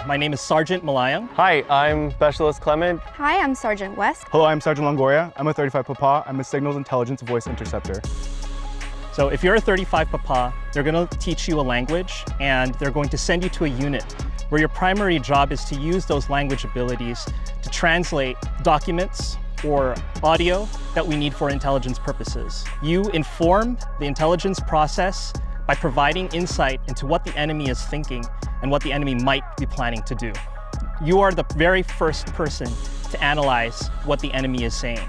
My name is Sergeant Malayang. Hi, I'm Specialist Clement. Hi, I'm Sergeant West. Hello, I'm Sergeant Longoria. I'm a 35 Papa. I'm a Signals Intelligence Voice Interceptor. So if you're a 35 Papa, they're going to teach you a language and they're going to send you to a unit where your primary job is to use those language abilities to translate documents or audio that we need for intelligence purposes. You inform the intelligence process by providing insight into what the enemy is thinking and what the enemy might be planning to do. You are the very first person to analyze what the enemy is saying.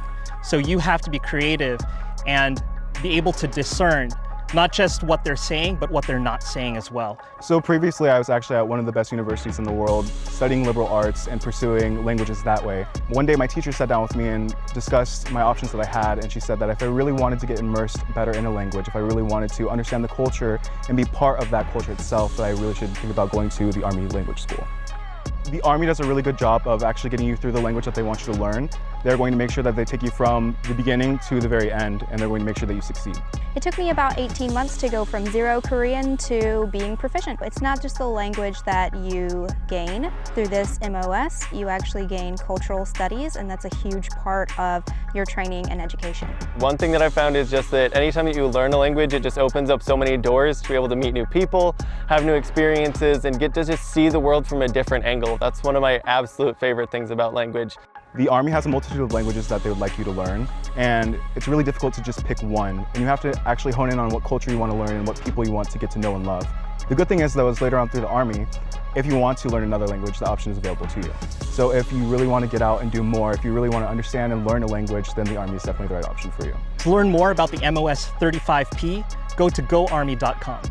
So you have to be creative and be able to discern not just what they're saying, but what they're not saying as well. So previously I was actually at one of the best universities in the world studying liberal arts and pursuing languages that way. One day my teacher sat down with me and discussed my options that I had, and she said that if I really wanted to get immersed better in a language, if I really wanted to understand the culture and be part of that culture itself, that I really should think about going to the Army Language School. The Army does a really good job of actually getting you through the language that they want you to learn. They're going to make sure that they take you from the beginning to the very end, and they're going to make sure that you succeed. It took me about 18 months to go from zero Korean to being proficient. It's not just the language that you gain through this MOS, you actually gain cultural studies, and that's a huge part of your training and education. One thing that I found is just that anytime that you learn a language, it just opens up so many doors to be able to meet new people, have new experiences, and get to just see the world from a different angle. That's one of my absolute favorite things about language. The Army has a multitude of languages that they would like you to learn, and it's really difficult to just pick one. And you have to actually hone in on what culture you want to learn and what people you want to get to know and love. The good thing is, though, is later on through the Army, if you want to learn another language, the option is available to you. So if you really want to get out and do more, if you really want to understand and learn a language, then the Army is definitely the right option for you. To learn more about the MOS 35P, go to GoArmy.com.